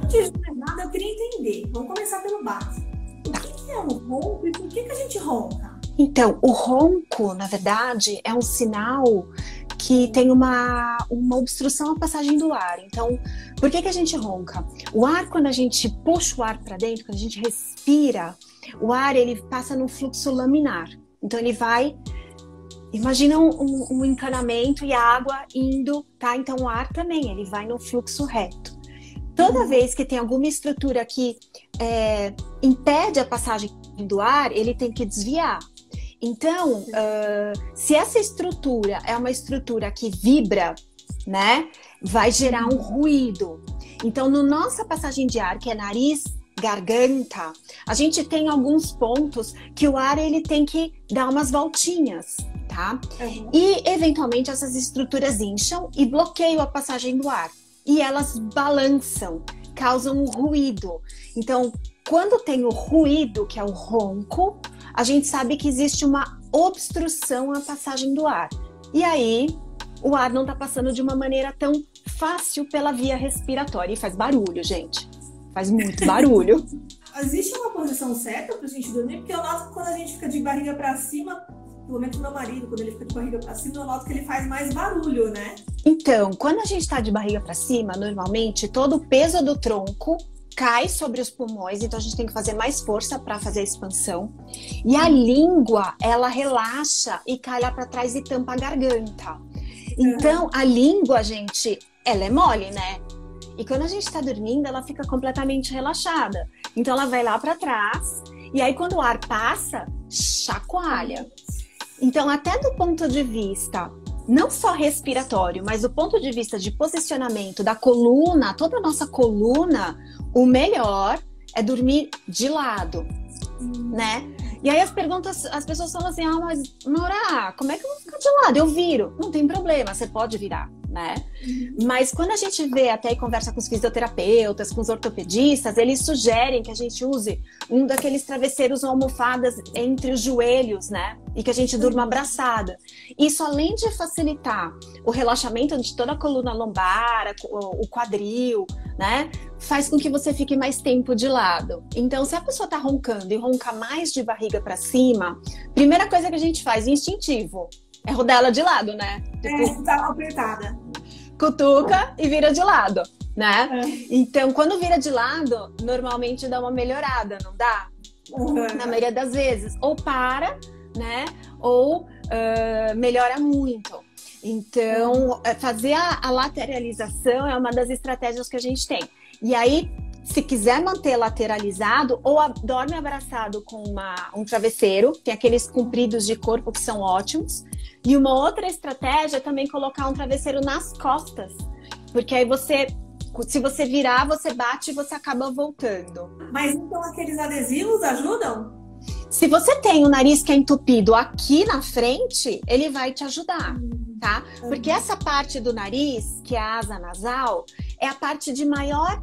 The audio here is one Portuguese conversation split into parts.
Antes de mais nada, eu queria entender. Vamos começar pelo básico. O Tá. que é um ronco e por que a gente ronca? Então, o ronco, na verdade, é um sinal que tem uma obstrução à passagem do ar. Então, por que a gente ronca? O ar, quando a gente puxa o ar para dentro, quando a gente respira, o ar ele passa num fluxo laminar. Então, ele vai. Imagina um encanamento e a água indo, tá? Então, o ar também, ele vai no fluxo reto. Toda vez que tem alguma estrutura que impede a passagem do ar, ele tem que desviar. Então, se essa estrutura é uma estrutura que vibra, né, vai gerar um ruído. Então, no nossa passagem de ar, que é nariz, garganta, a gente tem alguns pontos que o ar ele tem que dar umas voltinhas, tá? E, eventualmente, essas estruturas incham e bloqueiam a passagem do ar. E elas balançam, causam um ruído. Então, quando tem o ruído, que é o ronco, a gente sabe que existe uma obstrução à passagem do ar. E aí, o ar não está passando de uma maneira tão fácil pela via respiratória. E faz barulho, gente. Faz muito barulho. Existe uma posição certa para a gente dormir? Porque eu noto que quando a gente fica de barriga para cima, pelo menos meu marido, quando ele fica de barriga para cima, eu noto que ele faz mais barulho, né? Então, quando a gente está de barriga para cima, normalmente todo o peso do tronco cai sobre os pulmões, então a gente tem que fazer mais força para fazer a expansão. E a língua, ela relaxa e cai lá para trás e tampa a garganta. Então, a língua, gente, ela é mole, né? E quando a gente está dormindo, ela fica completamente relaxada. Então, ela vai lá para trás e aí quando o ar passa, chacoalha. Então, até do ponto de vista não só respiratório, mas do ponto de vista de posicionamento da coluna, toda a nossa coluna, o melhor é dormir de lado, né? E aí as pessoas falam assim, mas Nora, como é que eu vou ficar de lado? Eu viro. Não tem problema, você pode virar, né? Mas quando a gente vê até e conversa com os fisioterapeutas, com os ortopedistas, eles sugerem que a gente use um daqueles travesseiros ou almofadas entre os joelhos, né? E que a gente durma abraçada. Isso, além de facilitar o relaxamento de toda a coluna lombar, o quadril, né? Faz com que você fique mais tempo de lado. Então, se a pessoa tá roncando e ronca mais de barriga para cima, primeira coisa que a gente faz, instintivo, é rodar ela de lado, né? Tipo, tá apertada. Cutuca e vira de lado, né? Então, quando vira de lado, normalmente dá uma melhorada, não dá? Na maioria das vezes. Ou para, né? Ou melhora muito. Então, fazer a lateralização é uma das estratégias que a gente tem. E aí, se quiser manter lateralizado, ou dorme abraçado com um travesseiro, tem aqueles compridos de corpo que são ótimos. E uma outra estratégia é também colocar um travesseiro nas costas, porque aí se você virar, você bate e você acaba voltando. Mas então aqueles adesivos ajudam? Se você tem o nariz que é entupido aqui na frente, ele vai te ajudar, tá? Porque essa parte do nariz, que é a asa nasal, é a parte de maior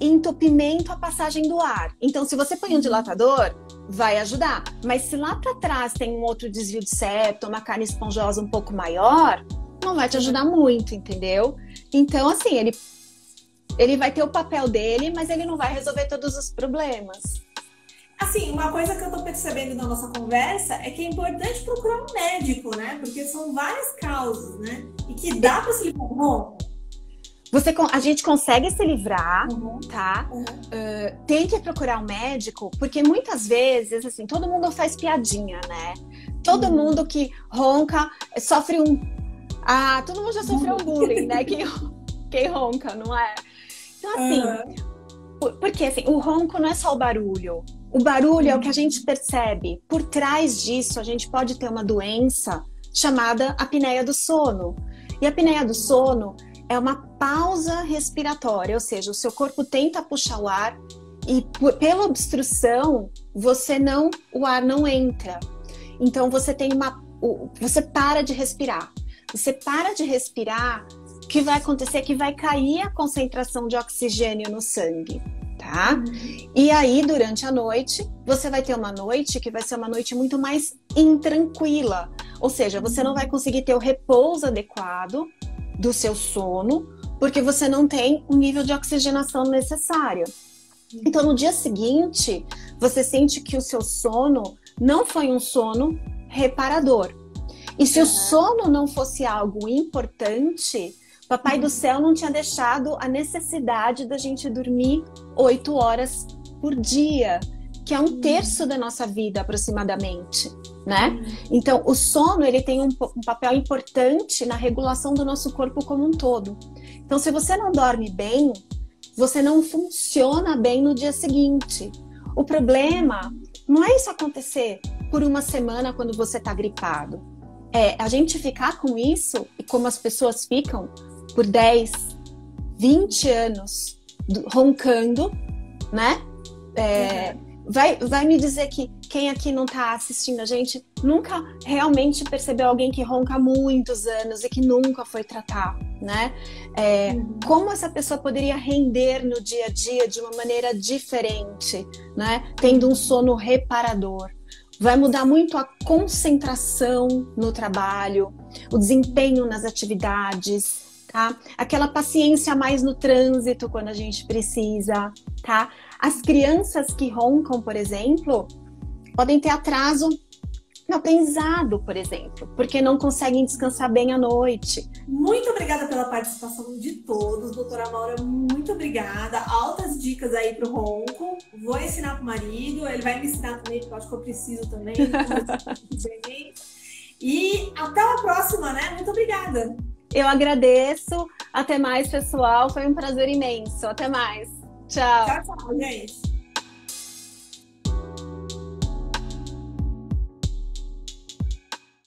entupimento à passagem do ar. Então, se você põe um dilatador, vai ajudar. Mas se lá para trás tem um outro desvio de septo, uma carne esponjosa um pouco maior, não vai te ajudar muito, entendeu? Então, assim, ele vai ter o papel dele, mas ele não vai resolver todos os problemas. Assim, uma coisa que eu tô percebendo na nossa conversa é que é importante procurar um médico, né? Porque são várias causas, né? E que dá para se livrar do ronco. A gente consegue se livrar, tá? Tem que procurar um médico, porque muitas vezes, assim, todo mundo faz piadinha, né? Todo mundo que ronca sofre todo mundo já sofreu um bullying, né? Quem ronca, não é? Então, assim, porque assim, o ronco não é só o barulho. O barulho é o que a gente percebe. Por trás disso, a gente pode ter uma doença chamada apneia do sono. E a apneia do sono é uma pausa respiratória, ou seja, o seu corpo tenta puxar o ar e pela obstrução, o ar não entra. Então você você para de respirar. Você para de respirar, o que vai acontecer é que vai cair a concentração de oxigênio no sangue, tá? E aí, durante a noite, você vai ter uma noite que vai ser uma noite muito mais intranquila. Ou seja, você não vai conseguir ter o repouso adequado do seu sono, porque você não tem o nível de oxigenação necessário. Então, no dia seguinte, você sente que o seu sono não foi um sono reparador. E se o sono não fosse algo importante, Papai do Céu não tinha deixado a necessidade da gente dormir 8 horas por dia, que é 1/3 da nossa vida, aproximadamente, né? Então, o sono, ele tem um papel importante na regulação do nosso corpo como um todo. Então, se você não dorme bem, você não funciona bem no dia seguinte. O problema não é isso acontecer por uma semana quando você está gripado. É a gente ficar com isso, e como as pessoas ficam, por 10, 20 anos roncando, né? Vai me dizer que quem aqui não está assistindo a gente nunca realmente percebeu alguém que ronca há muitos anos e que nunca foi tratar, né? Como essa pessoa poderia render no dia a dia de uma maneira diferente, né? Tendo um sono reparador. Vai mudar muito a concentração no trabalho, o desempenho nas atividades, tá? Aquela paciência a mais no trânsito quando a gente precisa, tá? As crianças que roncam, por exemplo, podem ter atraso no aprendizado, por exemplo, porque não conseguem descansar bem à noite. Muito obrigada pela participação de todos, doutora Maura, muito obrigada. Altas dicas aí pro ronco. Vou ensinar pro marido, ele vai me ensinar também, porque eu acho que eu preciso também. E até a próxima, né? Muito obrigada. Eu agradeço. Até mais, pessoal. Foi um prazer imenso. Até mais. Tchau. Tchau, tchau, gente.